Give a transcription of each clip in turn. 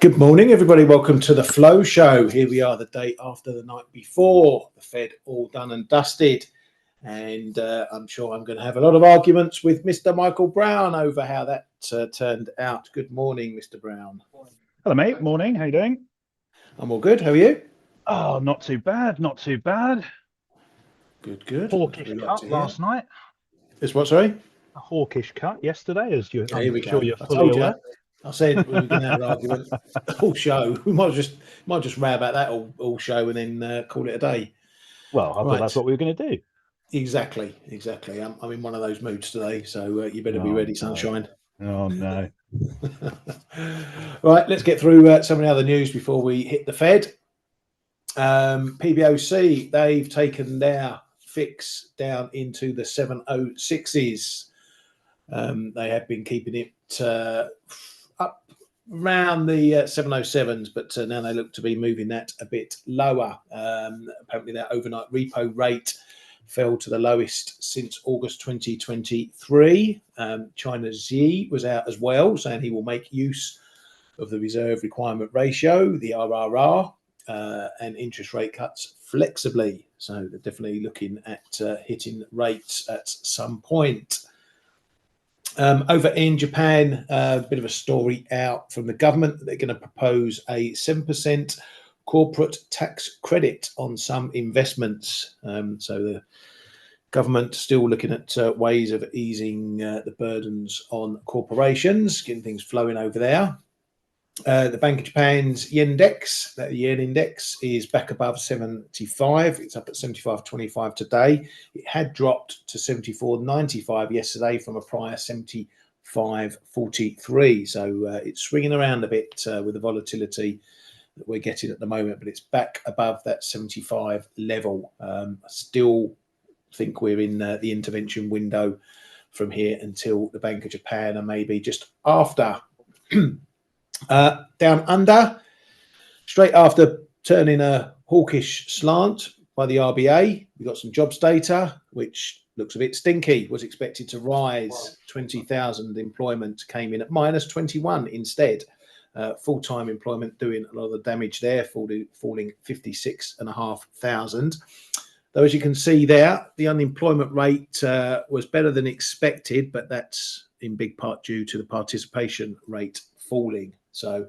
Good morning, everybody. Welcome to the Flow Show. Here we are the day after the night before the Fed all done and dusted. And I'm sure I'm going to have a lot of arguments with Mr. Michael Brown over how that turned out. Good morning, Mr. Brown. Hello, mate. Morning. How you doing? I'm all good. How are you? Oh, not too bad. Not too bad. Good. Hawkish cut last night. It's what, sorry? A hawkish cut yesterday, as I'm sure you're I fully told aware. you. I said we were going to have an argument all show. We might just row about that all show and then call it a day. Well, I thought that's what we were going to do. Exactly. I'm in one of those moods today, so you better be ready, sunshine. Oh no. Right, let's get through some of the other news before we hit the Fed. PBOC, they've taken their fix down into the 706s. They have been keeping it up around the 707s, but now they look to be moving that a bit lower. Apparently that overnight repo rate fell to the lowest since August 2023. China's Xi was out as well, saying he will make use of the reserve requirement ratio, the RRR, and interest rate cuts flexibly. So they're definitely looking at hitting rates at some point. Over in Japan, a bit of a story out from the government. They're going to propose a 7% corporate tax credit on some investments. So the government still looking at ways of easing the burdens on corporations, getting things flowing over there. The Bank of Japan's yen index, that yen index, is back above 75. It's up at 75.25 today. It had dropped to 74.95 yesterday from a prior 75.43. So it's swinging around a bit with the volatility that we're getting at the moment, but it's back above that 75 level. I still think we're in the intervention window from here until the Bank of Japan, and maybe just after. Down under, straight after turning a hawkish slant by the RBA, we got some jobs data, which looks a bit stinky. Was expected to rise. 20,000 employment came in at minus 21 instead. Full-time employment doing a lot of the damage there, falling 56,500. Though, as you can see there, the unemployment rate was better than expected, but that's in big part due to the participation rate falling. So a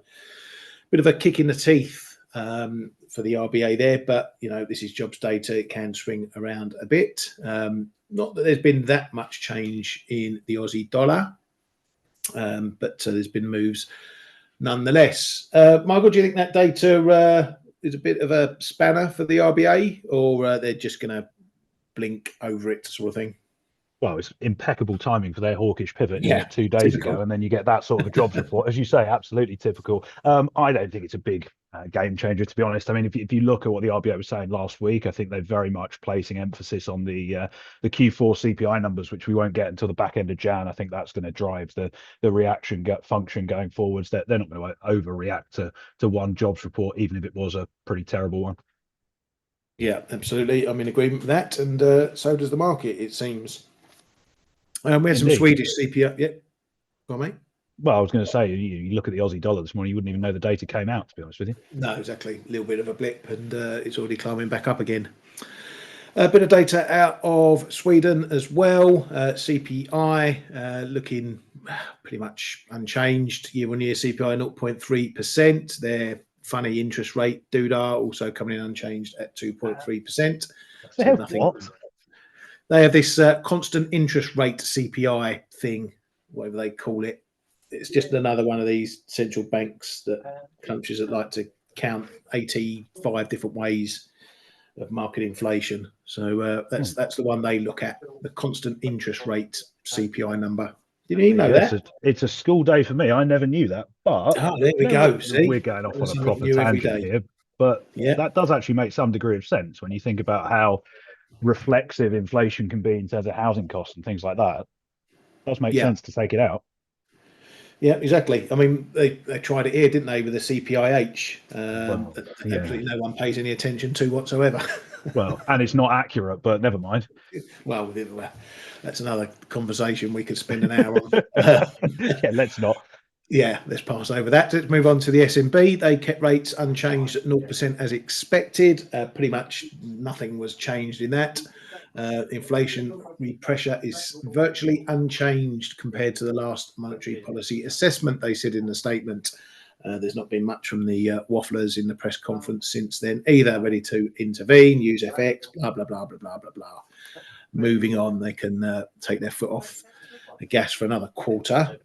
bit of a kick in the teeth for the RBA there, but this is jobs data. It can swing around a bit. Not that there's been that much change in the Aussie dollar, but there's been moves nonetheless. Michael, do you think that data is a bit of a spanner for the RBA, or they're just going to blink over it sort of thing? Well, it's impeccable timing for their hawkish pivot 2 days typical. ago, and then you get that sort of a jobs report, as you say, absolutely typical. I don't think it's a big game changer, to be honest. I mean, if you look at what the RBA was saying last week, I think they're very much placing emphasis on the Q4 CPI numbers, which we won't get until the back end of Jan. I think that's going to drive the reaction function going forwards. They're not going to overreact to one jobs report, even if it was a pretty terrible one. Yeah, absolutely. I'm in agreement with that, and so does the market, it seems. We had some Swedish CPI. Yeah, go on, mate. Well, I was going to say, you look at the Aussie dollar this morning, you wouldn't even know the data came out, to be honest with you. No, exactly. A little bit of a blip, and it's already climbing back up again. A bit of data out of Sweden as well. CPI looking pretty much unchanged. Year-on-year CPI 0.3%. Their funny interest rate, Doodah, also coming in unchanged at 2.3%. So nothing. What? They have this constant interest rate CPI thing, whatever they call it. It's just another one of these central banks countries that like to count 85 different ways of market inflation. So that's the one they look at, the constant interest rate CPI number. Didn't you know that? It's a school day for me. I never knew that. But there we go. See, we're going off on a proper tangent here. But that does actually make some degree of sense when you think about how reflexive inflation can be in terms of housing costs and things like that. It does make sense to take it out. Yeah, exactly. I mean, they tried it here, didn't they, with the CPIH? Absolutely no one pays any attention to whatsoever. Well, and it's not accurate, but never mind. Well, that's another conversation we could spend an hour on. Yeah, let's not. Yeah, let's pass over that. Let's move on to the S&P. They kept rates unchanged at 0% as expected. Pretty much nothing was changed in that. Inflation pressure is virtually unchanged compared to the last monetary policy assessment, they said in the statement. There's not been much from the wafflers in the press conference since then either, ready to intervene, use FX, blah, blah, blah, blah, blah, blah, blah. Moving on, they can take their foot off the gas for another quarter.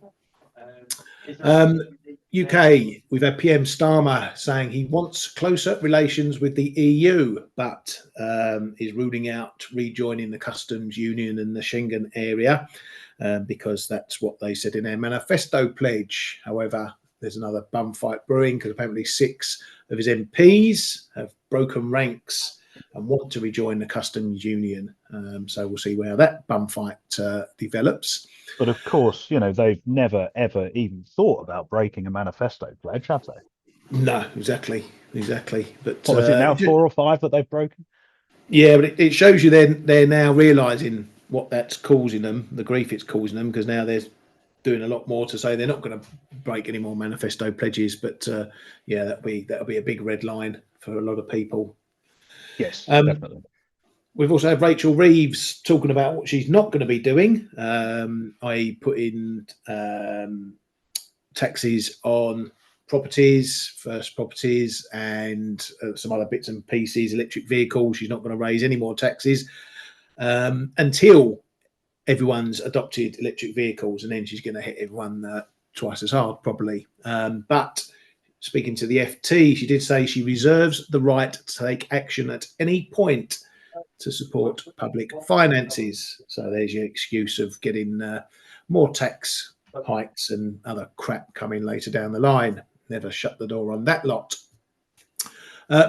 UK, we've had PM Starmer saying he wants closer relations with the EU, but is ruling out rejoining the customs union and the Schengen area because that's what they said in their manifesto pledge. However, there's another bum fight brewing because apparently 6 of his MPs have broken ranks and want to rejoin the customs union. So we'll see where that bum fight develops. But of course, they've never, ever even thought about breaking a manifesto pledge, have they? No, exactly. But What was it now, 4 or 5 that they've broken? Yeah, but it shows you then they're now realising what that's causing them, the grief it's causing them, because now they're doing a lot more to say they're not going to break any more manifesto pledges. But yeah, that'll be a big red line for a lot of people. Yes, definitely. We've also had Rachel Reeves talking about what she's not going to be doing, i.e. putting taxes on properties, first properties, and some other bits and pieces, electric vehicles. She's not going to raise any more taxes until everyone's adopted electric vehicles, and then she's going to hit everyone twice as hard, probably. But speaking to the FT, she did say she reserves the right to take action at any point to support public finances. So there's your excuse of getting more tax hikes and other crap coming later down the line. Never shut the door on that lot.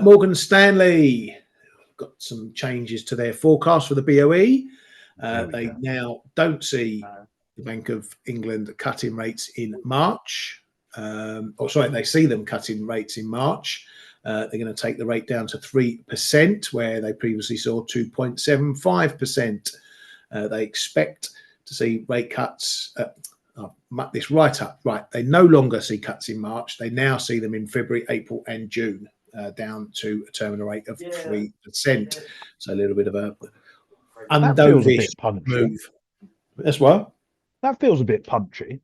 Morgan Stanley got some changes to their forecast for the BOE. They now don't see the Bank of England cutting rates in March. They see them cutting rates in March. They're going to take the rate down to 3%, where they previously saw 2.75%. They expect to see rate cuts. Muck this right up. Right, they no longer see cuts in March. They now see them in February, April, and June, down to a terminal rate of 3%. So a little bit of a undovish move. That's what. That feels a bit punchy.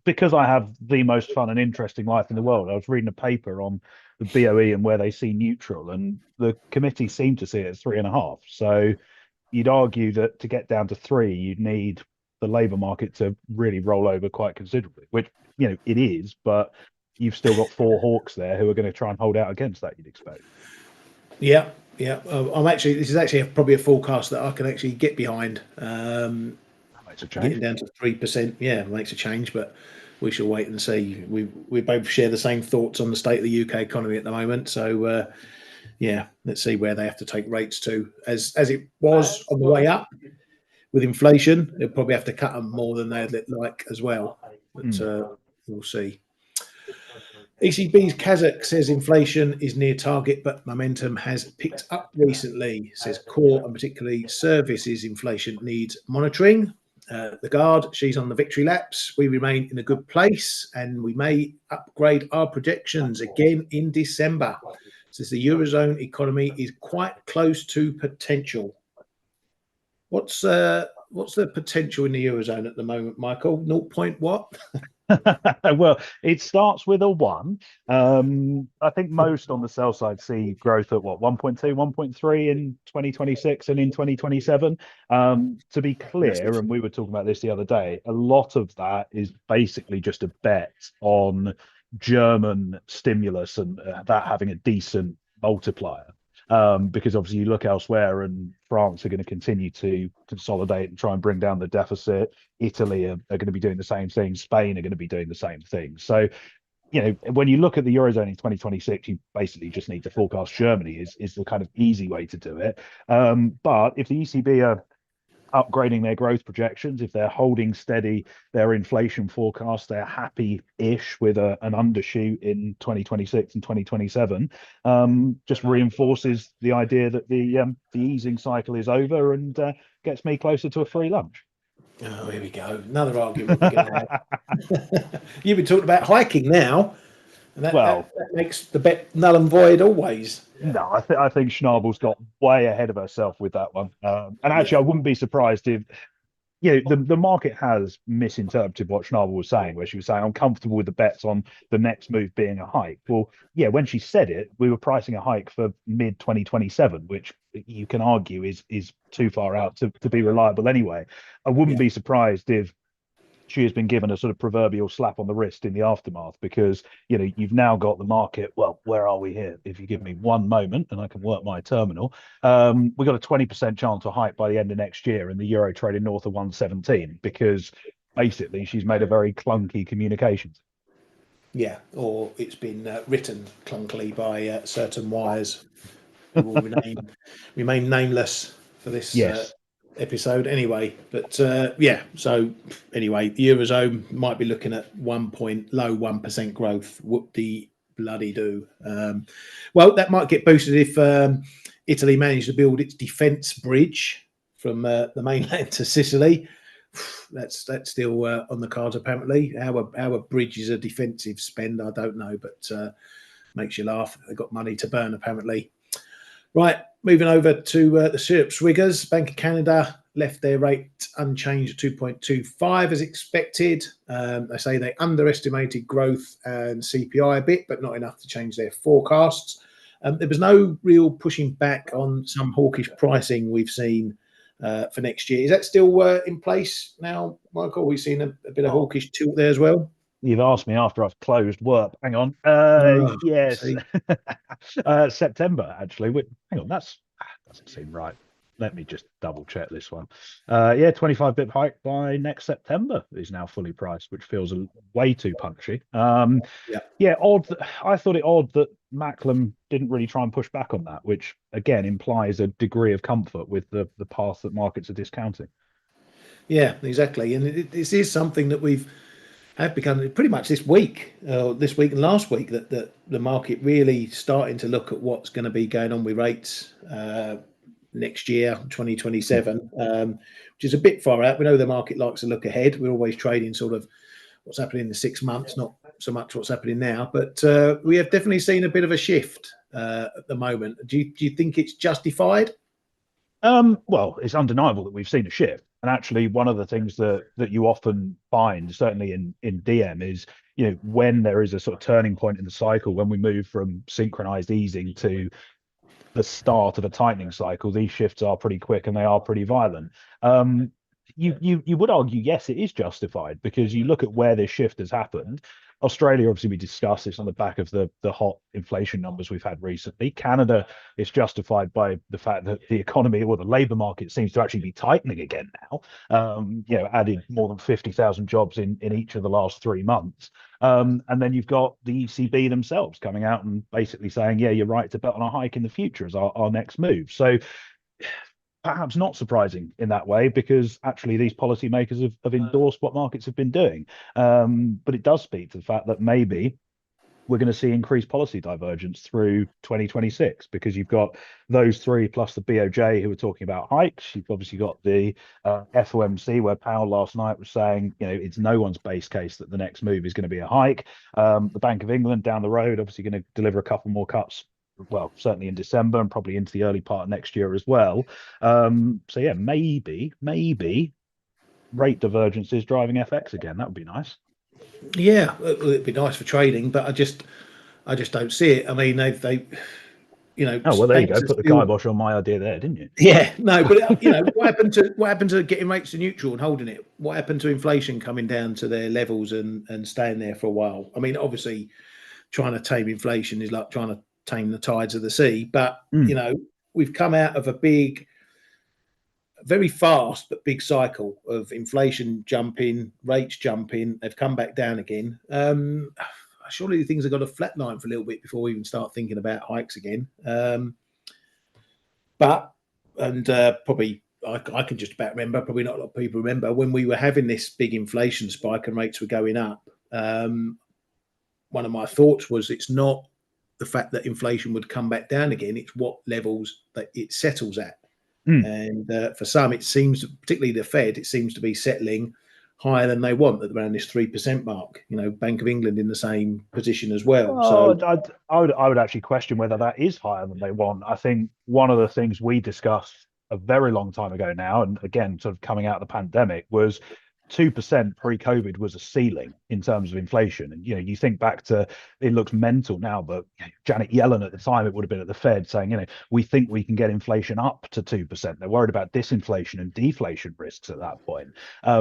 Because I have the most fun and interesting life in the world, I was reading a paper on the BOE and where they see neutral, and the committee seemed to see it at 3.5. So you'd argue that to get down to 3, you'd need the labour market to really roll over quite considerably, which it is, but you've still got 4 hawks there who are going to try and hold out against that, you'd expect. Yeah. This is actually probably a forecast that I can actually get behind. Makes a change. Getting down to 3%, yeah, makes a change, but we shall wait and see. We both share the same thoughts on the state of the UK economy at the moment. So yeah, let's see where they have to take rates to. As it was on the way up with inflation, they'll probably have to cut them more than they'd like as well. But we'll see. ECB's Kazakh says inflation is near target, but momentum has picked up recently. Says core and particularly services inflation needs monitoring. The guard, she's on the victory laps. We remain in a good place, and we may upgrade our projections again in December. Says the Eurozone economy is quite close to potential. What's the potential in the Eurozone at the moment, Michael? 0. What? Well, it starts with a 1. I think most on the sell side see growth at 1.2, 1.3 in 2026 and in 2027. To be clear, and we were talking about this the other day, a lot of that is basically just a bet on German stimulus and that having a decent multiplier. Because obviously you look elsewhere and France are going to continue to consolidate and try and bring down the deficit. Italy are going to be doing the same thing. Spain are going to be doing the same thing. So, when you look at the Eurozone in 2026, you basically just need to forecast Germany is the kind of easy way to do it. But if the ECB are upgrading their growth projections, if they're holding steady their inflation forecast, they're happy-ish with an undershoot in 2026 and 2027, just reinforces the idea that the easing cycle is over and gets me closer to a free lunch. Oh, here we go. Another argument we're going to have. You've been talking about hiking now, and Well, that makes the bet null and void always. no, I think Schnabel's got way ahead of herself with that one. And actually, Yeah, I wouldn't be surprised if the market has misinterpreted what Schnabel was saying, where she was saying, I'm comfortable with the bets on the next move being a hike. Well, yeah, when she said it, we were pricing a hike for mid 2027, which you can argue is too far out to be reliable anyway. I wouldn't yeah, be surprised if she has been given a sort of proverbial slap on the wrist in the aftermath because you've now got the market. Well, where are we here? If you give me one moment and I can work my terminal, we got a 20% chance of hike by the end of next year, and the euro trading north of 117 because basically she's made a very clunky communications. yeah. Or it's been written clunkily by certain wires who will remain nameless for this Yes. episode anyway. But yeah, so anyway, the Eurozone might be looking at low 1% growth. Whoop the bloody do. Well, that might get boosted if Italy managed to build its defence bridge from the mainland to Sicily. That's still on the cards apparently. How a bridge is a defensive spend, I don't know, but makes you laugh. They've got money to burn apparently. Right, moving over to the syrup swiggers. Bank of Canada left their rate unchanged at 2.25 as expected. They say they underestimated growth and CPI a bit, but not enough to change their forecasts. There was no real pushing back on some hawkish pricing we've seen for next year. Is that still in place now, Michael? We've seen a bit of Oh, hawkish tilt there as well. you've asked me after I've closed work. Hang on. Oh, Yes. see, September, actually. Hang on, that doesn't seem right. Let me just double check this one. Yeah, 25 bip hike by next September is now fully priced, which feels way too punchy. yeah. Yeah, odd. I thought it odd that Macklem didn't really try and push back on that, which again implies a degree of comfort with the path that markets are discounting. Yeah, exactly. And this is something that we've have become pretty much this week and last week, that the market really starting to look at what's going to be going on with rates next year, 2027, which is a bit far out. We know the market likes to look ahead. We're always trading sort of what's happening in the 6 months, not so much what's happening now. But we have definitely seen a bit of a shift at the moment. Do you think it's justified? Well, it's undeniable that we've seen a shift. And actually, one of the things that you often find, certainly in DM, is when there is a sort of turning point in the cycle, when we move from synchronized easing to the start of a tightening cycle, these shifts are pretty quick and they are pretty violent. You would argue, yes, it is justified because you look at where this shift has happened. Australia, obviously, we discussed this on the back of the hot inflation numbers we've had recently. Canada is justified by the fact that the economy or the labour market seems to actually be tightening again now. Added more than 50,000 jobs in each of the last 3 months. And then you've got the ECB themselves coming out and basically saying, yeah, you're right to bet on a hike in the future as our next move. So perhaps not surprising in that way because actually these policymakers have endorsed what markets have been doing. But it does speak to the fact that maybe we're going to see increased policy divergence through 2026 because you've got those three plus the BOJ who are talking about hikes. You've obviously got the FOMC where Powell last night was saying, it's no one's base case that the next move is going to be a hike. The Bank of England down the road, obviously going to deliver a couple more cuts. Well, certainly in December and probably into the early part of next year as well. So yeah, maybe rate divergences driving FX again. That would be nice. Yeah, it'd be nice for trading, but I just don't see it. I mean, Oh well, there you go. banks are Put the still. kibosh on my idea there, didn't you? Yeah, no, but what happened to getting rates to neutral and holding it? What happened to inflation coming down to their levels and staying there for a while? I mean, obviously, trying to tame inflation is like trying to tame the tides of the sea. But Mm. we've come out of a very fast but big cycle of inflation jumping, rates jumping. They've come back down again. Surely things have got to flatline for a little bit before we even start thinking about hikes again. But and probably I can just about remember, probably not a lot of people remember when we were having this big inflation spike and rates were going up. One of my thoughts was it's not the fact that inflation would come back down again; it's what levels that it settles at. And for some, it seems, particularly the Fed, it seems to be settling higher than they want at around this 3% mark. Bank of England in the same position as well. So Oh, I would actually question whether that is higher than they want. I think one of the things we discussed a very long time ago now, and again, sort of coming out of the pandemic, was 2% pre-COVID was a ceiling in terms of inflation. And you think back to, it looks mental now, but Janet Yellen at the time, it would have been at the Fed saying, we think we can get inflation up to 2%. They're worried about disinflation and deflation risks at that point.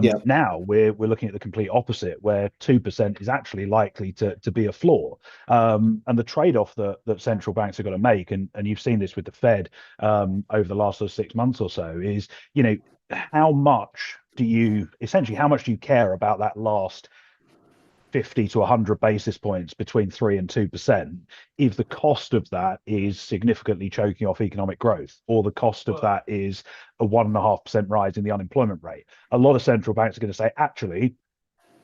yeah, Now we're looking at the complete opposite, where 2% is actually likely to be a floor. And the trade-off that central banks are going to make, and you've seen this with the Fed over the last 6 months or so, is how much do you care about that last 50 to 100 basis points between 3 and 2% if the cost of that is significantly choking off economic growth, or the cost of that is a 1.5% rise in the unemployment rate? A lot of central banks are going to say, actually,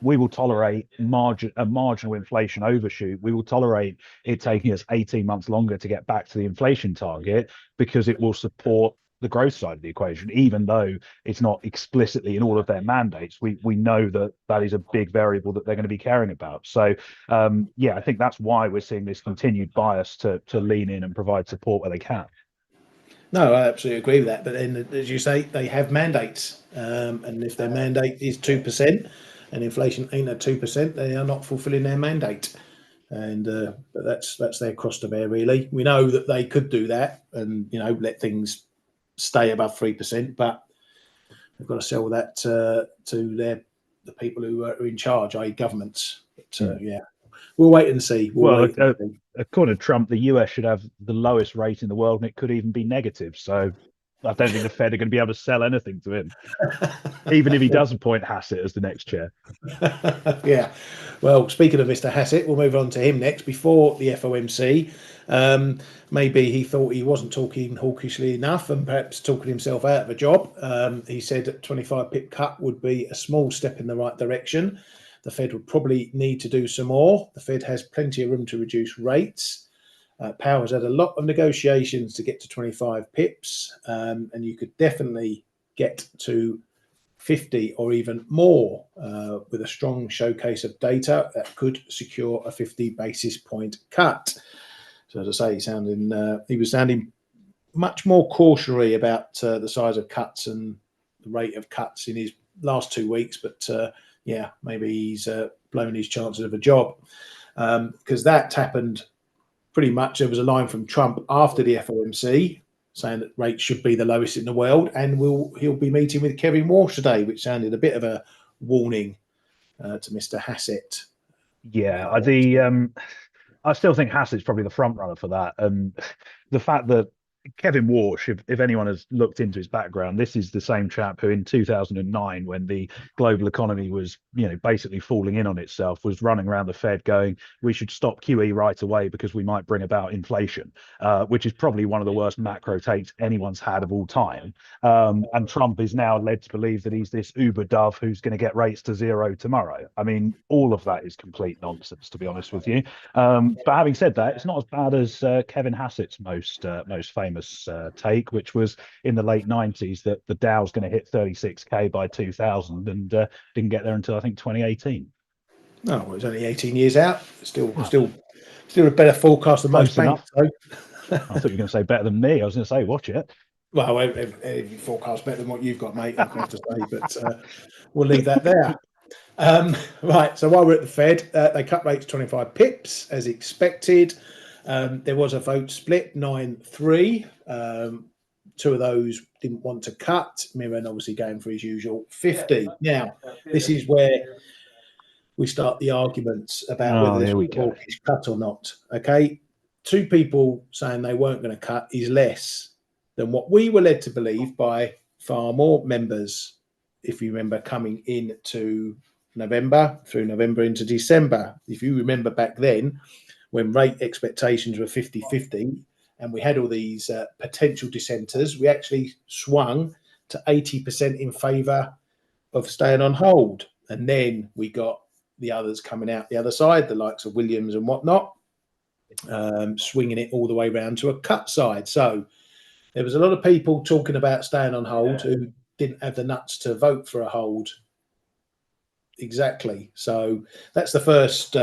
we will tolerate a marginal inflation overshoot. We will tolerate it taking us 18 months longer to get back to the inflation target, because it will support the growth side of the equation, even though it's not explicitly in all of their mandates. We know that is a big variable that they're going to be caring about. So I think that's why we're seeing this continued bias to lean in and provide support where they can. no, I absolutely agree with that. But then, as you say, they have mandates, and if their mandate is 2% and inflation ain't at 2%, they are not fulfilling their mandate. And but that's their cross to bear, really. We know that they could do that and let things stay above 3%, but they've got to sell that to the people who are in charge, i.e., governments. But we'll wait and see. According to Trump, the US should have the lowest rate in the world, and it could even be negative. So I don't think the Fed are going to be able to sell anything to him, even if he does appoint Hassett as the next chair. Yeah. Well, speaking of Mr. Hassett, we'll move on to him next. Before the FOMC, maybe he thought he wasn't talking hawkishly enough and perhaps talking himself out of a job. He said that 25 pip cut would be a small step in the right direction. The Fed would probably need to do some more. The Fed has plenty of room to reduce rates. Powell has had a lot of negotiations to get to 25 pips, and you could definitely get to 50 or even more with a strong showcase of data that could secure a 50 basis point cut. So, as I say, he was sounding much more cautionary about the size of cuts and the rate of cuts in his last 2 weeks. But maybe he's blown his chances of a job, because that happened pretty much. There was a line from Trump after the FOMC saying that rates should be the lowest in the world, and he'll be meeting with Kevin Walsh today, which sounded a bit of a warning to Mr. Hassett. Yeah, I still think Hassett's probably the front runner for that, and the fact that Kevin Walsh, if anyone has looked into his background, this is the same chap who in 2009, when the global economy was, basically falling in on itself, was running around the Fed going, we should stop QE right away because we might bring about inflation, which is probably one of the worst macro takes anyone's had of all time. And Trump is now led to believe that he's this uber dove who's going to get rates to zero tomorrow. I mean, all of that is complete nonsense, to be honest with you. But having said that, it's not as bad as Kevin Hassett's most famous take, which was in the late 90s that the Dow's going to hit 36k by 2000, and didn't get there until I think 2018. No, well, it's only 18 years out. Still a better forecast than most banks. So. I thought you were going to say better than me. I was going to say, watch it. Well, every forecast better than what you've got, mate, I have to say, but we'll leave that there. Right, so while we're at the Fed, they cut rates 25 pips as expected. There was a vote split, 9-3. Two of those didn't want to cut. Mirren obviously going for his usual 50. Now, this is where we start the arguments about whether this report is cut or not. Okay, two people saying they weren't going to cut is less than what we were led to believe by far more members, if you remember, coming into November, through November into December. If you remember back then, when rate expectations were 50-50 and we had all these potential dissenters, we actually swung to 80% in favour of staying on hold. And then we got the others coming out the other side, the likes of Williams and whatnot, swinging it all the way round to a cut side. So There was a lot of people talking about staying on hold who didn't have the nuts to vote for a hold. Exactly. So that's the first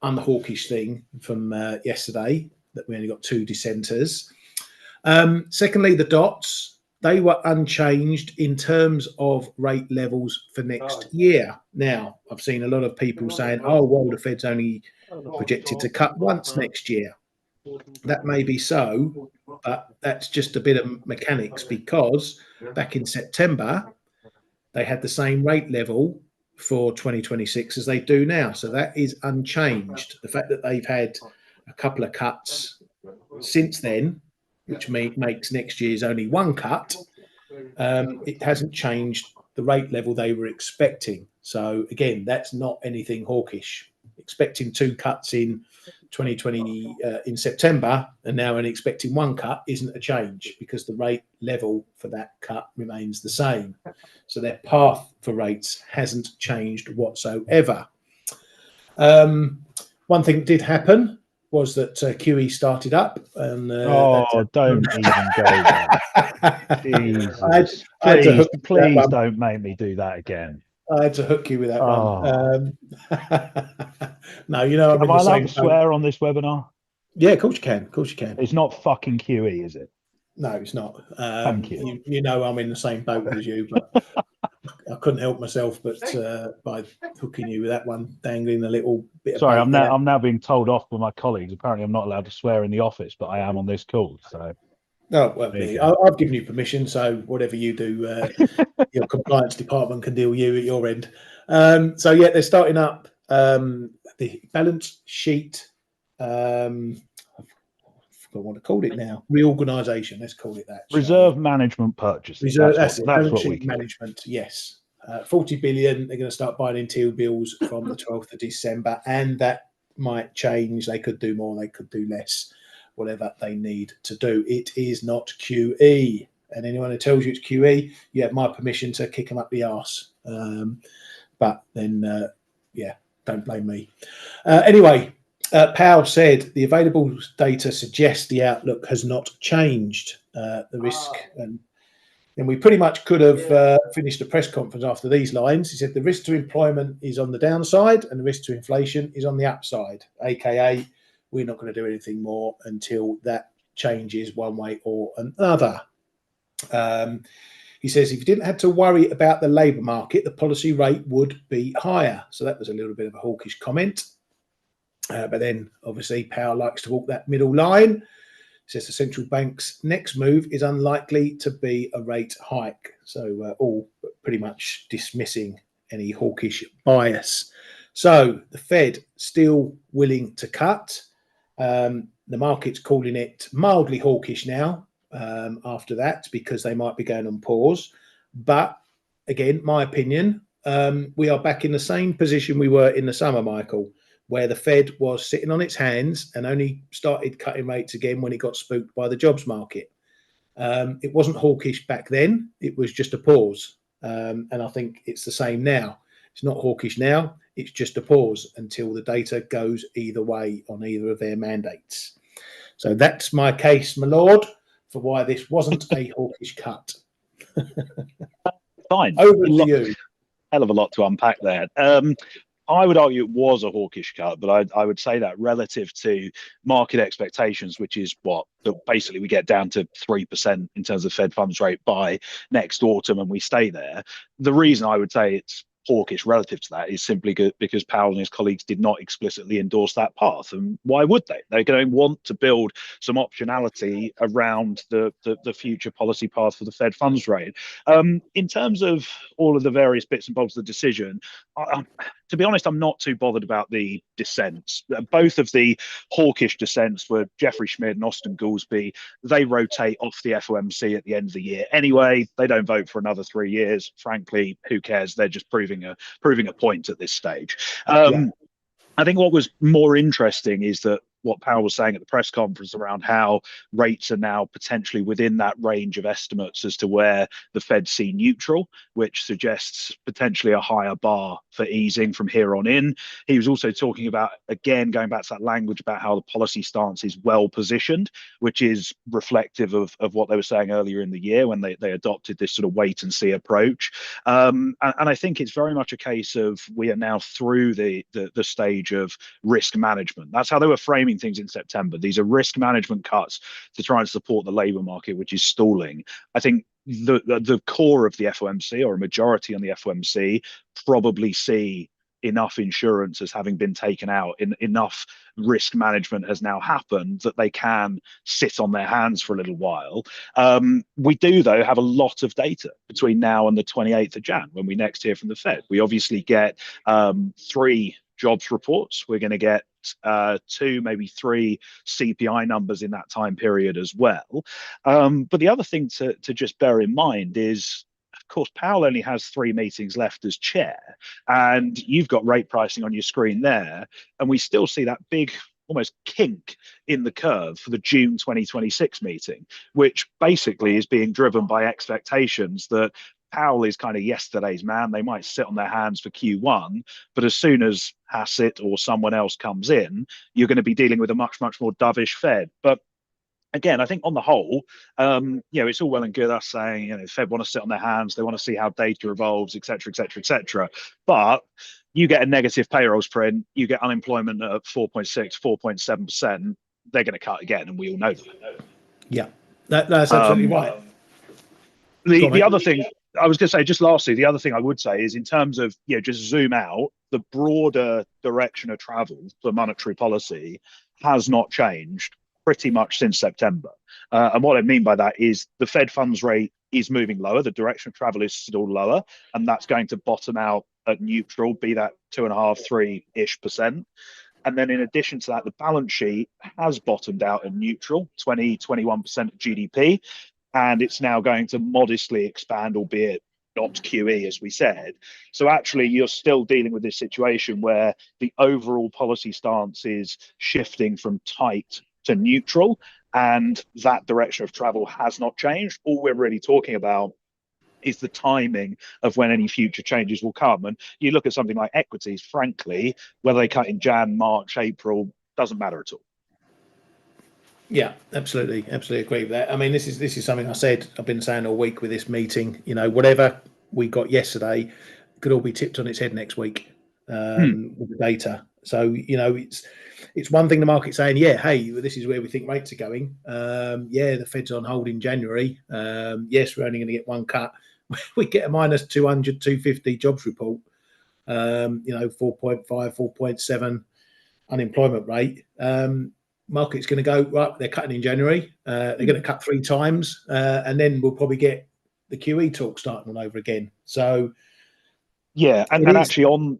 unhawkish thing from yesterday, that we only got 2 dissenters. Secondly, the dots, they were unchanged in terms of rate levels for next year. Now, I've seen a lot of people saying, oh, well, the Fed's only projected to cut once next year. That may be so, but that's just a bit of mechanics, because back in September, they had the same rate level for 2026 as they do now. So that is unchanged. The fact that they've had a couple of cuts since then, which makes next year's only 1 cut, it hasn't changed the rate level they were expecting. So again, that's not anything hawkish. Expecting 2 cuts in 2020 in September, and now only expecting 1 cut isn't a change, because the rate level for that cut remains the same. So their path for rates hasn't changed whatsoever. One thing that did happen was that QE started up. And don't even go there. Jesus. Please don't make me do that again. I had to hook you with that one. No, you know, am I allowed to swear on this webinar? Yeah, of course you can. Of course you can. It's not fucking QE, is it? No, it's not. Thank you. You know, I'm in the same boat as you, but I couldn't help myself but by hooking you with that one, dangling a little bit. Sorry, I'm now being told off by my colleagues. Apparently, I'm not allowed to swear in the office, but I am on this call. So, oh well, I've given you permission. So whatever you do, your compliance department can deal with you at your end. So yeah, they're starting up the balance sheet. I forgot what to call it now. Reorganisation. Let's call it that. Reserve management purchases. Reserve. That's what we management. Yes. 40 billion. They're going to start buying in T-bills from the 12th of December, and that might change. They could do more. They could do less. Whatever they need to do. It is not QE. And anyone who tells you it's QE, you have my permission to kick them up the arse. But then, yeah, don't blame me. Anyway. Powell said the available data suggests the outlook has not changed. The risk, and we pretty much could have finished the press conference after these lines. He said the risk to employment is on the downside and the risk to inflation is on the upside, aka we're not going to do anything more until that changes one way or another. He says if you didn't have to worry about the labour market, the policy rate would be higher. So that was a little bit of a hawkish comment. But then, obviously, Powell likes to walk that middle line. He says the central bank's next move is unlikely to be a rate hike. So all pretty much dismissing any hawkish bias. So the Fed still willing to cut. The market's calling it mildly hawkish now after that, because they might be going on pause. But again, my opinion, we are back in the same position we were in the summer, Michael, where the Fed was sitting on its hands and only started cutting rates again when it got spooked by the jobs market. It wasn't hawkish back then. It was just a pause. And I think it's the same now. It's not hawkish now. It's just a pause until the data goes either way on either of their mandates. So that's my case, my lord, for why this wasn't a hawkish cut. Fine. Over to you. Hell of a lot to unpack there. I would argue it was a hawkish cut, but I would say that relative to market expectations, which is what basically we get down to 3% in terms of Fed funds rate by next autumn, and we stay there. The reason I would say it's hawkish relative to that is simply because Powell and his colleagues did not explicitly endorse that path. And why would they? They're going to want to build some optionality around the future policy path for the Fed funds rate. In terms of all of the various bits and bobs of the decision, to be honest, I'm not too bothered about the dissents. Both of the hawkish dissents were Jeffrey Schmidt and Austin Goolsbee. They rotate off the FOMC at the end of the year anyway. They don't vote for another 3 years. Frankly, who cares? They're just proving a point at this stage. I think what was more interesting is that what Powell was saying at the press conference around how rates are now potentially within that range of estimates as to where the Fed see neutral, which suggests potentially a higher bar for easing from here on in. He was also talking about, again, going back to that language about how the policy stance is well positioned, which is reflective of what they were saying earlier in the year when they adopted this sort of wait and see approach. And I think it's very much a case of we are now through the stage of risk management. That's how they were framing things in September. These are risk management cuts to try and support the labour market, which is stalling. I think the core of the FOMC, or a majority on the FOMC, probably see enough insurance as having been taken out, enough risk management has now happened that they can sit on their hands for a little while. We do, though, have a lot of data between now and the 28th of Jan, when we next hear from the Fed. We obviously get 3 jobs reports. We're going to get 2, maybe 3 CPI numbers in that time period as well. But the other thing to just bear in mind is, of course, Powell only has 3 meetings left as chair, and you've got rate pricing on your screen there, and we still see that big almost kink in the curve for the June 2026 meeting, which basically is being driven by expectations that Powell is kind of yesterday's man. They might sit on their hands for Q1, but as soon as Hassett or someone else comes in, you're going to be dealing with a much more dovish Fed. But again, I think on the whole, it's all well and good us saying, the Fed want to sit on their hands, they want to see how data evolves, et cetera, et cetera, et cetera. But you get a negative payrolls print, you get unemployment at 4.6, 4.7%, they're going to cut again, and we all know that. Yeah, that's absolutely right. The other thing I was going to say, just lastly, the other thing I would say is, in terms of, just zoom out, the broader direction of travel for monetary policy has not changed pretty much since September. And what I mean by that is the Fed funds rate is moving lower. The direction of travel is still lower, and that's going to bottom out at neutral, be that 2.5%, 3-ish%. And then in addition to that, the balance sheet has bottomed out at neutral, 21% of GDP. And it's now going to modestly expand, albeit not QE, as we said. So actually, you're still dealing with this situation where the overall policy stance is shifting from tight to neutral, and that direction of travel has not changed. All we're really talking about is the timing of when any future changes will come. And you look at something like equities, frankly, whether they cut in Jan, March, April, doesn't matter at all. Yeah, absolutely agree with that. I mean, this is something I've been saying all week with this meeting. Whatever we got yesterday could all be tipped on its head next week with the data. So it's one thing the market's saying, yeah, hey, this is where we think rates are going. The Fed's on hold in January. Yes, we're only going to get 1 cut. We get a minus 200, 250 jobs report. 4.5, 4.7 unemployment rate. Market's going to go, right, they're cutting in January. They're going to cut 3 times, and then we'll probably get the QE talk starting all over again. So, yeah, and actually on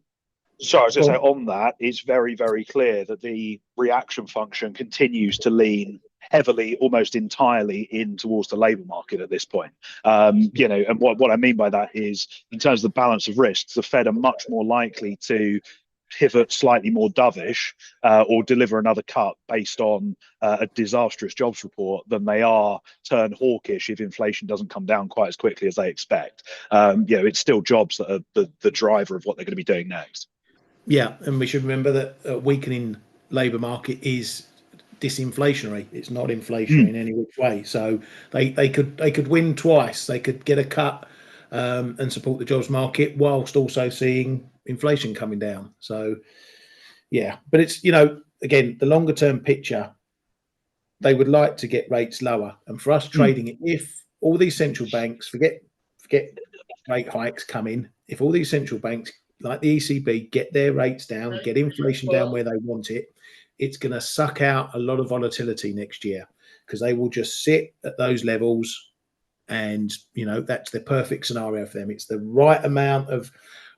that, it's very, very clear that the reaction function continues to lean heavily, almost entirely, in towards the labour market at this point. And what I mean by that is, in terms of the balance of risks, the Fed are much more likely to pivot slightly more dovish or deliver another cut based on a disastrous jobs report than they are turn hawkish if inflation doesn't come down quite as quickly as they expect. It's still jobs that are the driver of what they're going to be doing next. Yeah, and we should remember that a weakening labour market is disinflationary. It's not inflationary in any which way. So they could win twice. They could get a cut and support the jobs market whilst also seeing inflation coming down. So yeah, but it's again, the longer term picture, they would like to get rates lower, and for us trading it, if all these central banks forget rate hikes coming, if all these central banks like the ECB get their rates down, get inflation down where they want it, it's going to suck out a lot of volatility next year, because they will just sit at those levels, and that's the perfect scenario for them. It's the right amount of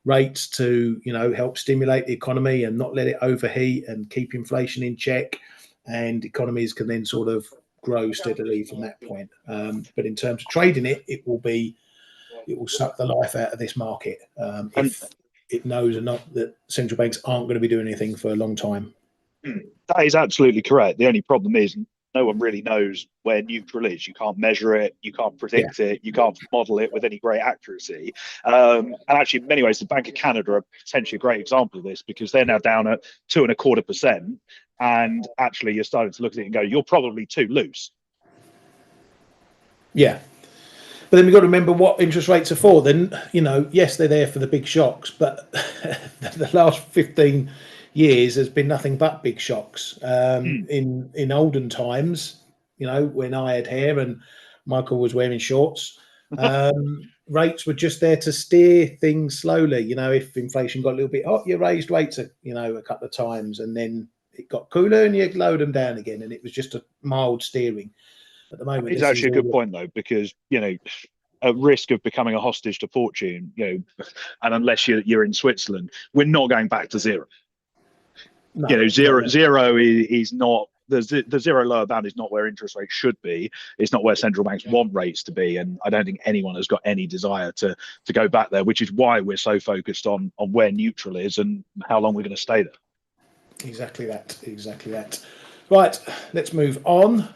rates to help stimulate the economy and not let it overheat and keep inflation in check, and economies can then sort of grow steadily from that point. But in terms of trading it, it will suck the life out of this market if it knows or not that central banks aren't going to be doing anything for a long time. That is absolutely correct. The only problem is no one really knows where neutral is. You can't measure it, you can't Yeah, predict it, you can't model it with any great accuracy. And actually, in many ways, the Bank of Canada are potentially a great example of this because they're now down at 2.25%. And actually, you're starting to look at it and go, you're probably too loose. yeah. But then we've got to remember what interest rates are for. Then, yes, they're there for the big shocks, but the last 15 years has been nothing but big shocks. In olden times, when I had hair and Michael was wearing shorts, rates were just there to steer things slowly. If inflation got a little bit hot, you raised rates, a couple of times, and then it got cooler and you lowered them down again, and it was just a mild steering. At the moment, It's this is actually a good all. point, though, because, at risk of becoming a hostage to fortune, and unless you're in Switzerland, we're not going back to zero. No, Zero is not the zero lower bound is not where interest rates should be. It's not where central banks want rates to be, and I don't think anyone has got any desire to go back there. Which is why we're so focused on where neutral is and how long we're going to stay there. Exactly that. Right, let's move on.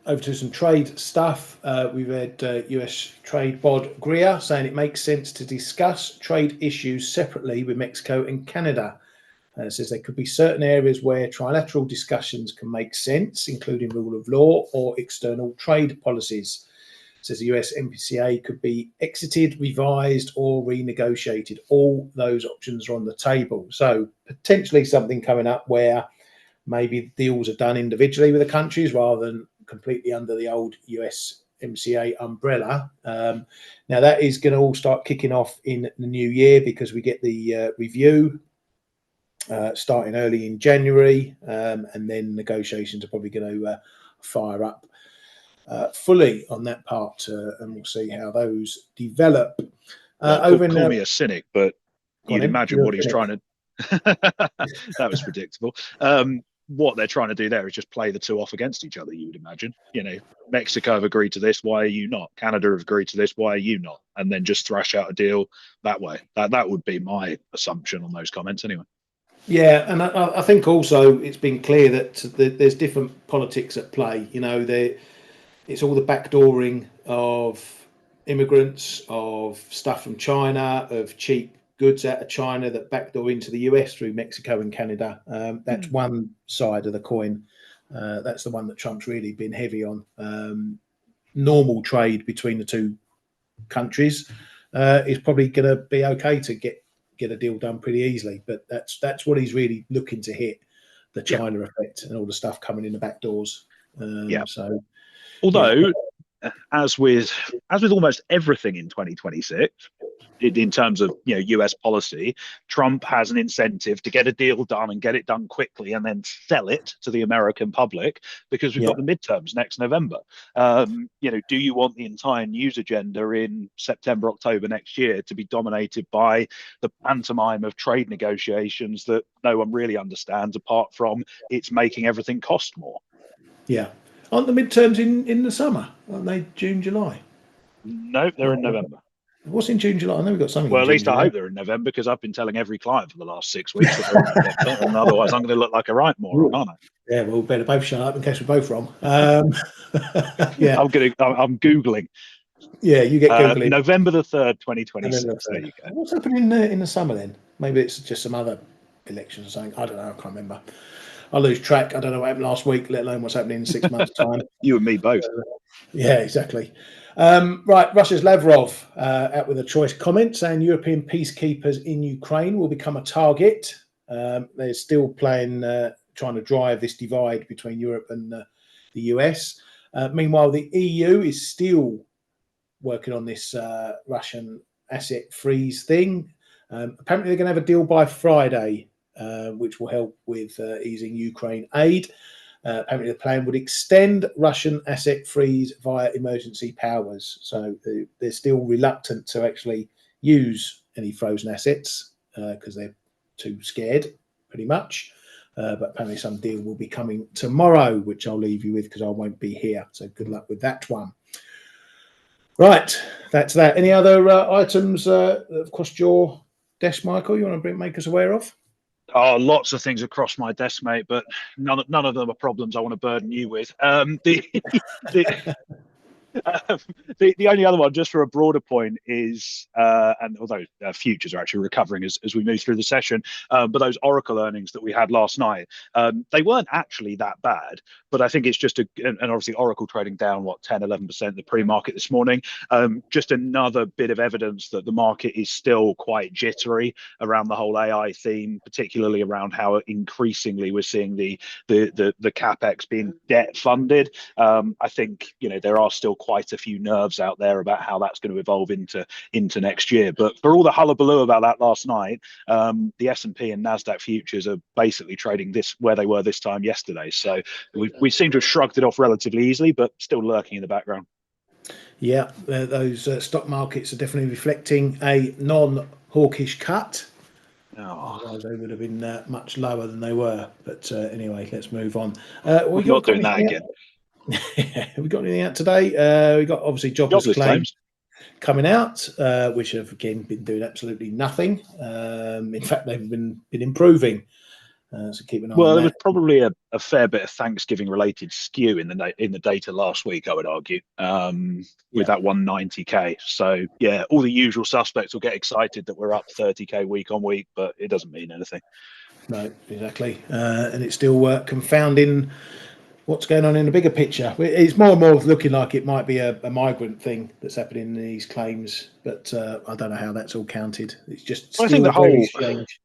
Over to some trade stuff. We've had US trade bod Greer saying it makes sense to discuss trade issues separately with Mexico and Canada. It says there could be certain areas where trilateral discussions can make sense, including rule of law or external trade policies. It says the US MPCA could be exited, revised, or renegotiated. All those options are on the table. So potentially something coming up where maybe deals are done individually with the countries rather than completely under the old US MCA umbrella. Now that is going to all start kicking off in the new year because we get the review starting early in January, and then negotiations are probably going to fire up fully on that part, and we'll see how those develop. Call me a cynic, but you'd imagine what he's trying to. That was predictable. What they're trying to do there is just play the two off against each other. You would imagine, Mexico have agreed to this. Why are you not? Canada have agreed to this. Why are you not? And then just thrash out a deal that way. That would be my assumption on those comments, anyway. Yeah, and I think also it's been clear that there's different politics at play. It's all the backdooring of immigrants, of stuff from China, of cheap goods out of China that backdoor into the US through Mexico and Canada. That's one side of the coin. That's the one that Trump's really been heavy on. Normal trade between the two countries is probably going to be okay to get a deal done pretty easily, but that's what he's really looking to hit, the China effect and all the stuff coming in the back doors. So, although, as with almost everything in 2026, in terms of US policy, Trump has an incentive to get a deal done and get it done quickly and then sell it to the American public because we've got the midterms next November. Do you want the entire news agenda in September, October next year to be dominated by the pantomime of trade negotiations that no one really understands apart from it's making everything cost more? Yeah. Aren't the midterms in the summer? Aren't they June, July? No, they're in November. What's in June, July? I know we've got something. Well, at least July. I hope they're in November because I've been telling every client for the last 6 weeks that they're in November, and otherwise I'm going to look like a right moron, aren't I? Yeah, well, better both shut up in case we're both wrong. Yeah, I'm googling. Yeah, you get googling. November the 3rd, 2026. There you go. What's happening in the summer then? Maybe it's just some other elections or something. I don't know. I can't remember. I lose track. I don't know what happened last week, let alone what's happening in 6 months' time. You and me both. Yeah, exactly. Right, Russia's Lavrov out with a choice comment saying European peacekeepers in Ukraine will become a target. They're still trying to drive this divide between Europe and the US. Meanwhile, the EU is still working on this Russian asset freeze thing. Apparently, they're going to have a deal by Friday, which will help with easing Ukraine aid. Apparently, the plan would extend Russian asset freeze via emergency powers. So they're still reluctant to actually use any frozen assets because they're too scared, pretty much. But apparently some deal will be coming tomorrow, which I'll leave you with because I won't be here. So good luck with that one. Right, that's that. Any other items that have crossed your desk, Michael, you want to make us aware of? Oh, lots of things across my desk, mate, but none of them are problems I want to burden you with. The Um, the only other one, just for a broader point, is and although futures are actually recovering as we move through the session, but those Oracle earnings that we had last night, they weren't actually that bad. But I think it's just and obviously Oracle trading down what 10, 11% in the pre-market this morning. Just another bit of evidence that the market is still quite jittery around the whole AI theme, particularly around how increasingly we're seeing the capex being debt funded. I think there are still quite a few nerves out there about how that's going to evolve into next year. But for all the hullabaloo about that last night, the S&P and Nasdaq futures are basically trading this where they were this time yesterday. So we seem to have shrugged it off relatively easily, but still lurking in the background. Yeah, those stock markets are definitely reflecting a non-hawkish cut. Oh, Otherwise, they would have been much lower than they were. But anyway, let's move on. we're not doing that again. Have we got anything out today? We got obviously jobless claims coming out, which have again been doing absolutely nothing. In fact, they've been improving. So keep an eye on that. There was probably a fair bit of Thanksgiving related skew in the data last week, I would argue, with that 190k. So yeah, all the usual suspects will get excited that we're up 30k week on week, but it doesn't mean anything. No, exactly, and it's still confounding what's going on in the bigger picture. It's more and more looking like it might be a migrant thing that's happening in these claims, but I don't know how that's all counted. It's just still I think very strange.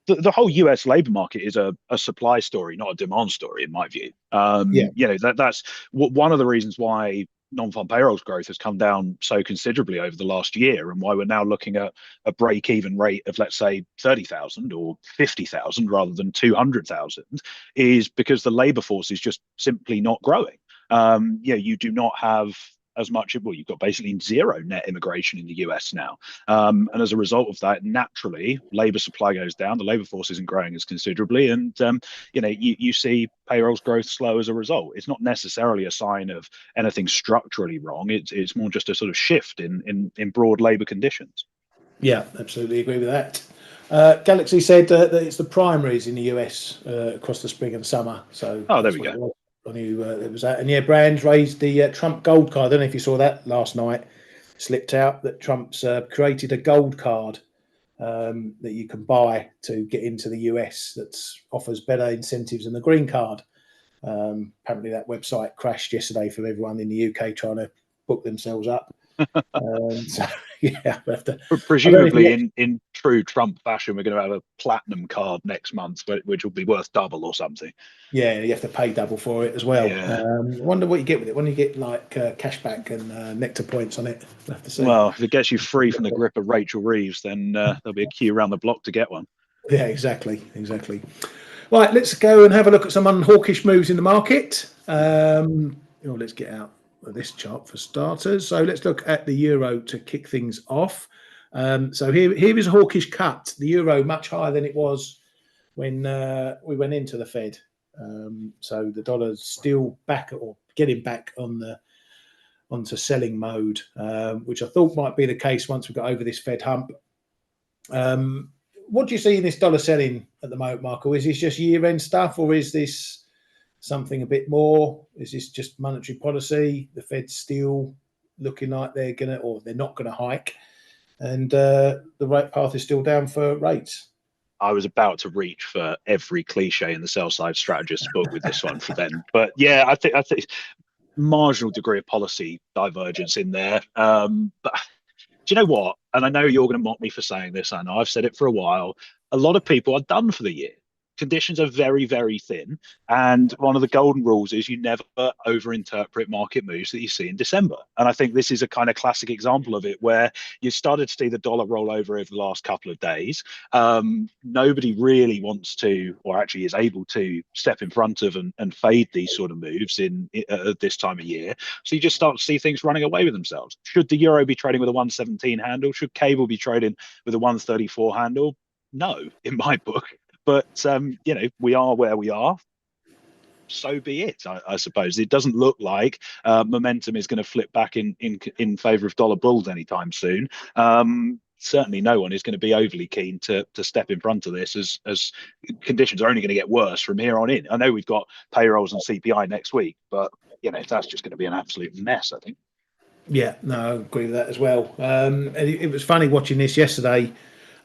The whole US labour market is a supply story, not a demand story, in my view. Yeah. That's one of the reasons why non-farm payrolls growth has come down so considerably over the last year, and why we're now looking at a break-even rate of, let's say, 30,000 or 50,000 rather than 200,000, is because the labour force is just simply not growing. You do not have as much. Well, you've got basically zero net immigration in the US now. And as a result of that, naturally, labour supply goes down. The labour force isn't growing as considerably, and you see payrolls growth slow as a result. It's not necessarily a sign of anything structurally wrong. It's more just a sort of shift in broad labour conditions. Yeah, absolutely agree with that. Galaxy said that it's the primaries in the US across the spring and summer. So there we go. I knew it was that. And yeah, Brands raised the Trump gold card. I don't know if you saw that last night. Slipped out that Trump's created a gold card that you can buy to get into the US that offers better incentives than the green card. Apparently that website crashed yesterday for everyone in the UK trying to book themselves up. So yeah, we have to, presumably in true Trump fashion, we're going to have a platinum card next month, which will be worth double or something. Yeah, you have to pay double for it as well. Yeah. I wonder what you get with it. When you get like cashback and nectar points on it, we'll have to see. Well, if it gets you free from the grip of Rachel Reeves, then there'll be a queue around the block to get one. Yeah, exactly. Right, let's go and have a look at some unhawkish moves in the market. Let's get out of this chart for starters. So let's look at the euro to kick things off. So here is a hawkish cut. The euro much higher than it was when we went into the Fed. So the dollar's still back or getting back onto selling mode, which I thought might be the case once we got over this Fed hump. What do you see in this dollar selling at the moment, Michael? Is this just year-end stuff, or is this something a bit more? Is this just monetary policy? The Fed's still looking like they're not gonna hike, and the rate path is still down for rates. I was about to reach for every cliche in the sell side strategist book with this one for them, but yeah, I think marginal degree of policy divergence in there. But do you know what? And I know you're going to mock me for saying this. I know I've said it for a while. A lot of people are done for the year. Conditions are very, very thin. And one of the golden rules is you never overinterpret market moves that you see in December. And I think this is a kind of classic example of it, where you started to see the dollar roll over the last couple of days. Nobody really wants to, or actually is able to, step in front of and fade these sort of moves at this time of year. So you just start to see things running away with themselves. Should the euro be trading with a 117 handle? Should cable be trading with a 134 handle? No, in my book. But we are where we are. So be it. I suppose it doesn't look like momentum is going to flip back in favor of dollar bulls anytime soon. certainly no one is going to be overly keen to step in front of this, as conditions are only going to get worse from here on in. I know we've got payrolls and CPI next week, but that's just going to be an absolute mess, I think. Yeah, no, I agree with that as well. And it was funny watching this yesterday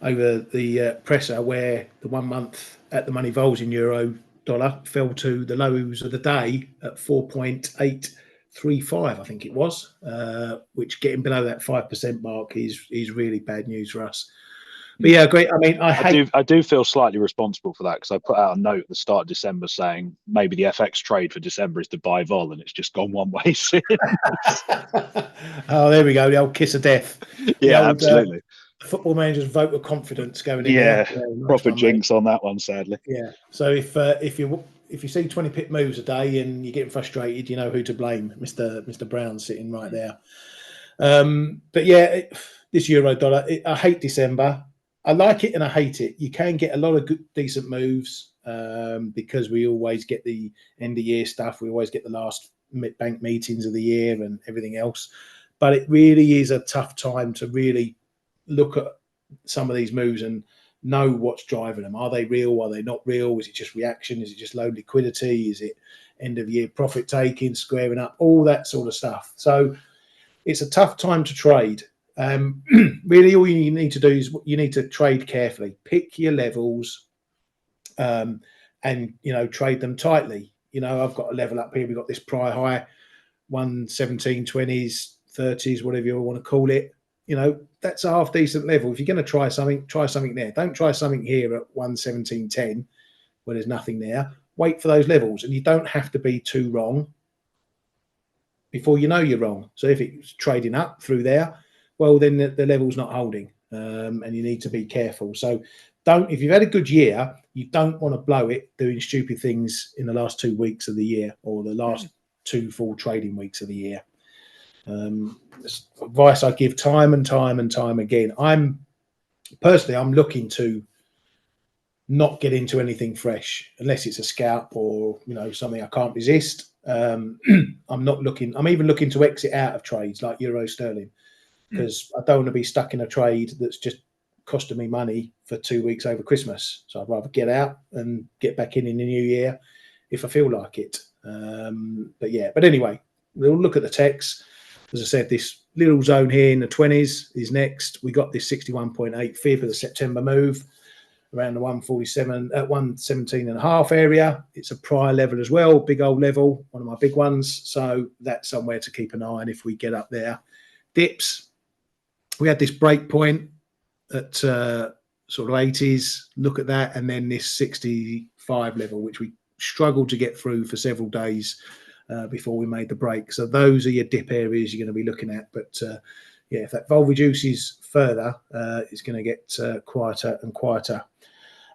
over the presser, where the 1 month at the money vols in euro dollar fell to the lows of the day at 4.835, I think it was, which getting below that 5% mark is really bad news for us. But yeah, great. I mean, I do feel slightly responsible for that, because I put out a note at the start of December saying maybe the FX trade for December is to buy vol, and it's just gone one way since. Oh, there we go. The old kiss of death. Yeah, absolutely. Football Manager's vote of confidence going in Yeah, there. Yeah, nice proper one, jinx mate. on that one, sadly. Yeah. So if you see 20 pip moves a day and you're getting frustrated, you know who to blame. Mr. Brown sitting right there. But yeah, this euro dollar, I hate December. I like it and I hate it. You can get a lot of good, decent moves because we always get the end of year stuff. We always get the last bank meetings of the year and everything else. But it really is a tough time to really look at some of these moves and know what's driving them. Are they real? Are they not real? Is it just reaction? Is it just low liquidity? Is it end of year profit taking, squaring up, all that sort of stuff? So it's a tough time to trade. Really, all you need to do is you need to trade carefully. Pick your levels, and trade them tightly. I've got a level up here. We've got this prior high, 117.20s, 30s, whatever you want to call it. That's a half decent level. If you're going to try something there. Don't try something here at 117.10 where there's nothing there. Wait for those levels, and you don't have to be too wrong before you know you're wrong. So if it's trading up through there, well, then the level's not holding, and you need to be careful. So if you've had a good year, you don't want to blow it doing stupid things in the last 2 weeks of the year or the last 2 full trading weeks of the year. Advice I give time and time and time again. I'm looking to not get into anything fresh unless it's a scalp or something I can't resist. I'm even looking to exit out of trades like euro sterling, because I don't want to be stuck in a trade that's just costing me money for 2 weeks over Christmas. So I'd rather get out and get back in the new year if I feel like it. But anyway, we'll look at the techs. As I said, this little zone here in the 20s is next. We got this 61.8 fib of the September move around the 147 at 117.5 area. It's a prior level as well, big old level, one of my big ones. So that's somewhere to keep an eye on if we get up there. Dips, we had this break point at sort of 80s. Look at that, and then this 65 level, which we struggled to get through for several days before we made the break. So those are your dip areas you're going to be looking at. But if that vol reduces further, it's going to get quieter and quieter.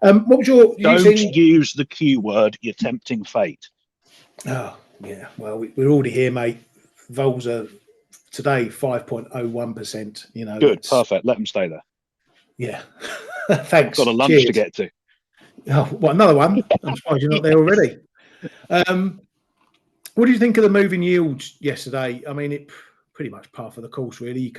What was your Don't use the Q word, you're tempting fate. Oh, yeah. Well, we're already here, mate. Vols are today 5.01%. Good, perfect. Let them stay there. Yeah. Thanks. Got a lunch Cheers to get to. Oh, well, another one. I'm surprised you're not there already. What do you think of the moving yields yesterday? I mean, it pretty much par for the course, really.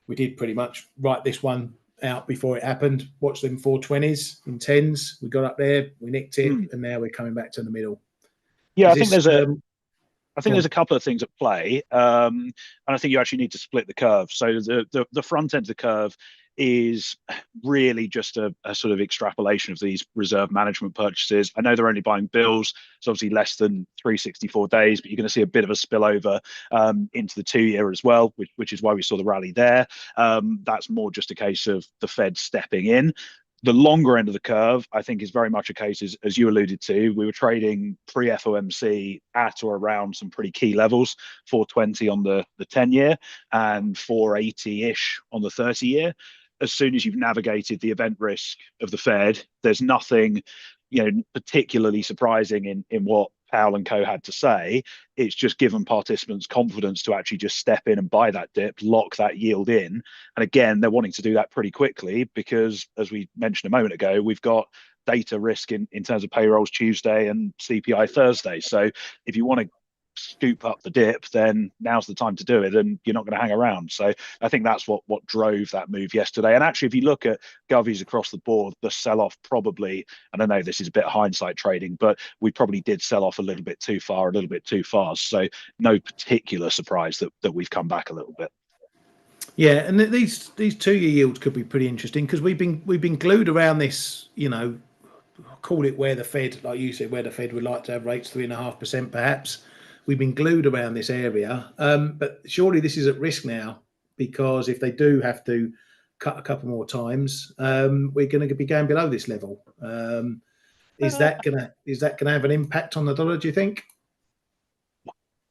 We did pretty much write this one out before it happened. Watched them 420s and 10s. We got up there, we nicked it, and now we're coming back to the middle. Yeah, I think there's a couple of things at play, and I think you actually need to split the curve. So the front end of the curve is really just a sort of extrapolation of these reserve management purchases. I know they're only buying bills. It's obviously less than 364 days, but you're going to see a bit of a spillover into the 2-year as well, which is why we saw the rally there. That's more just a case of the Fed stepping in. The longer end of the curve, I think, is very much a case, as you alluded to. We were trading pre-FOMC at or around some pretty key levels, 420 on the 10-year and 480-ish on the 30-year. As soon as you've navigated the event risk of the Fed, there's nothing particularly surprising in what Powell and co had to say. It's just given participants confidence to actually just step in and buy that dip, lock that yield in. And again, they're wanting to do that pretty quickly because, as we mentioned a moment ago, we've got data risk in terms of payrolls Tuesday and CPI Thursday. So if you want to scoop up the dip, then now's the time to do it, and you're not going to hang around. So I think that's what drove that move yesterday. And actually, if you look at govies across the board, the sell-off probably, and I know this is a bit of hindsight trading, but we probably did sell off a little bit too far, a little bit too fast. So no particular surprise that we've come back a little bit. Yeah, and these 2-year yields could be pretty interesting because we've been glued around this, call it where the Fed, like you said, where the Fed would like to have rates 3.5%, perhaps. We've been glued around this area, but surely this is at risk now because if they do have to cut a couple more times, we're going to be going below this level. Is that gonna have an impact on the dollar? Do you think?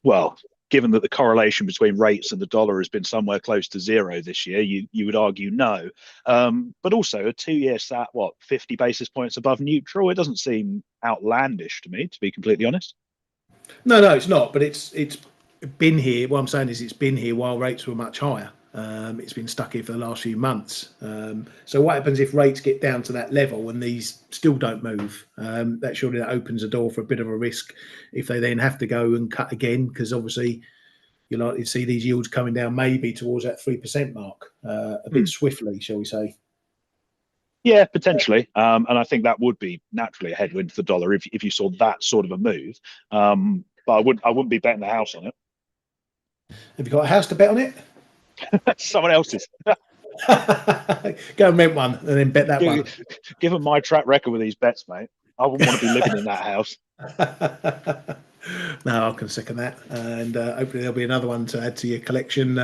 Well, given that the correlation between rates and the dollar has been somewhere close to zero this year, you would argue no. But also a 2-year sat, 50 basis points above neutral? It doesn't seem outlandish to me, to be completely honest. No, it's not. But it's been here. What I'm saying is it's been here while rates were much higher. It's been stuck here for the last few months. So what happens if rates get down to that level and these still don't move? That surely that opens a door for a bit of a risk if they then have to go and cut again, because obviously you're likely to see these yields coming down maybe towards that 3% mark a bit swiftly, shall we say? Yeah, potentially. And I think that would be naturally a headwind to the dollar if you saw that sort of a move. But I wouldn't be betting the house on it. Have you got a house to bet on it? Someone else's. Go and rent one and then bet that one. Given my track record with these bets, mate, I wouldn't want to be living in that house. No, I can second that. And hopefully there'll be another one to add to your collection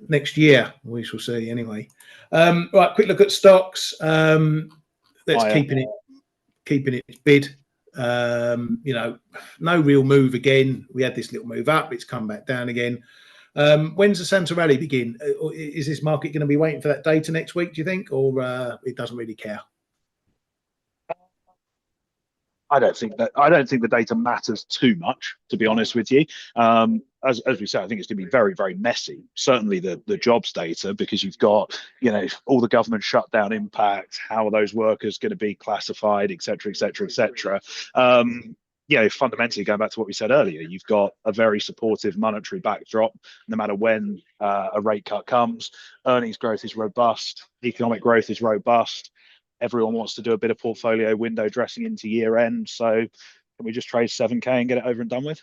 next year. We shall see anyway. Right, quick look at stocks. Let's keeping it bid. No real move again. We had this little move up. It's come back down again. When's the Santa rally begin? Is this market going to be waiting for that data next week, do you think, or it doesn't really care? I don't think the data matters too much, to be honest with you. As we said, I think it's going to be very, very messy. Certainly the jobs data, because you've got all the government shutdown impact. How are those workers going to be classified, et cetera, et cetera, et cetera. Fundamentally, going back to what we said earlier, you've got a very supportive monetary backdrop. No matter when a rate cut comes, earnings growth is robust, economic growth is robust. Everyone wants to do a bit of portfolio window dressing into year end. So can we just trade 7K and get it over and done with?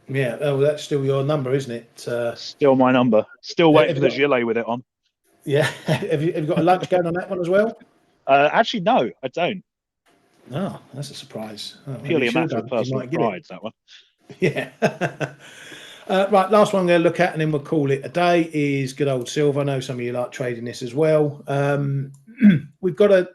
Yeah, that's still your number, isn't it? Still my number. Still waiting for the gilet with it on. Yeah. Have you got a lunch going on that one as well? Actually, no, I don't. Oh, that's a surprise. Purely a matter of personal pride, that one. Yeah. Right, last one I'm going to look at, and then we'll call it a day, is good old silver. I know some of you like trading this as well. We've got a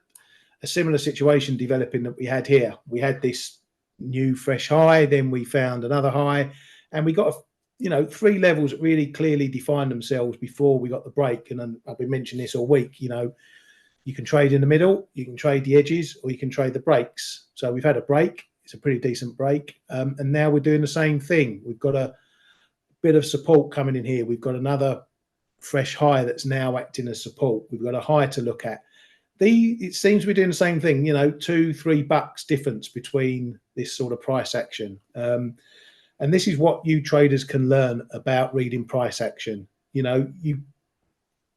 similar situation developing that we had here. We had this new fresh high, then we found another high, and we got 3 levels that really clearly defined themselves before we got the break. And I've been mentioning this all week. You can trade in the middle, you can trade the edges, or you can trade the breaks. So we've had a break. It's a pretty decent break. And now we're doing the same thing. We've got a bit of support coming in here. We've got another fresh high that's now acting as support. We've got a high to look at. It seems to be doing the same thing, $2-3 difference between this sort of price action. And this is what you traders can learn about reading price action.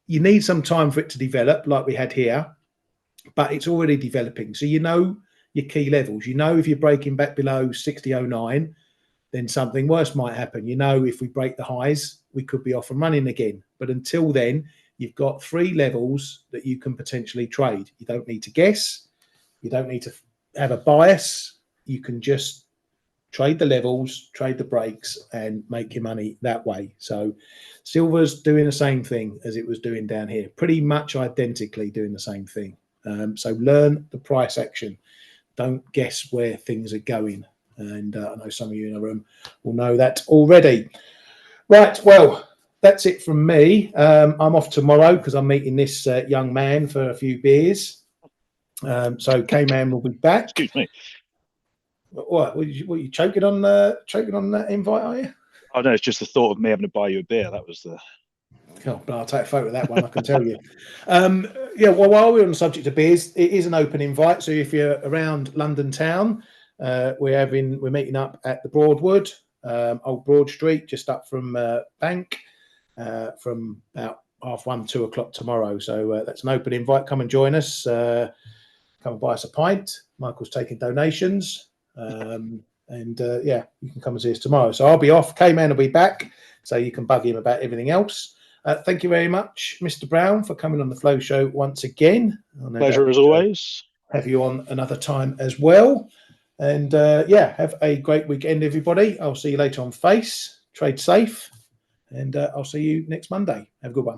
You need some time for it to develop, like we had here, but it's already developing. So your key levels. If you're breaking back below 60.09, then something worse might happen. If we break the highs, we could be off and running again. But until then, you've got 3 levels that you can potentially trade. You don't need to guess. You don't need to have a bias. You can just trade the levels, trade the breaks, and make your money that way. So silver's doing the same thing as it was doing down here, pretty much identically doing the same thing. So learn the price action. Don't guess where things are going. And I know some of you in the room will know that already. Right, well, that's it from me. I'm off tomorrow because I'm meeting this young man for a few beers. So K-Man will be back. Excuse me. What are you choking on that invite, are you? Oh no, it's just the thought of me having to buy you a beer. That was the. Oh, but I'll take a photo of that one, I can tell you. Well, while we're on the subject of beers, it is an open invite. So if you're around London town, we're meeting up at the Broadwood. Old Broad Street, just up from Bank, from about 1:30, 2 o'clock tomorrow. So that's an open invite. Come and join us. Come and buy us a pint. Michael's taking donations. Yeah, you can come and see us tomorrow. So I'll be off. K-Man will be back, so you can bug him about everything else. Thank you very much, Mr. Brown, for coming on the Flow Show once again. Pleasure as always. Have you on another time as well. And yeah, have a great weekend, everybody. I'll see you later on Face. Trade safe. And I'll see you next Monday. Have a good one.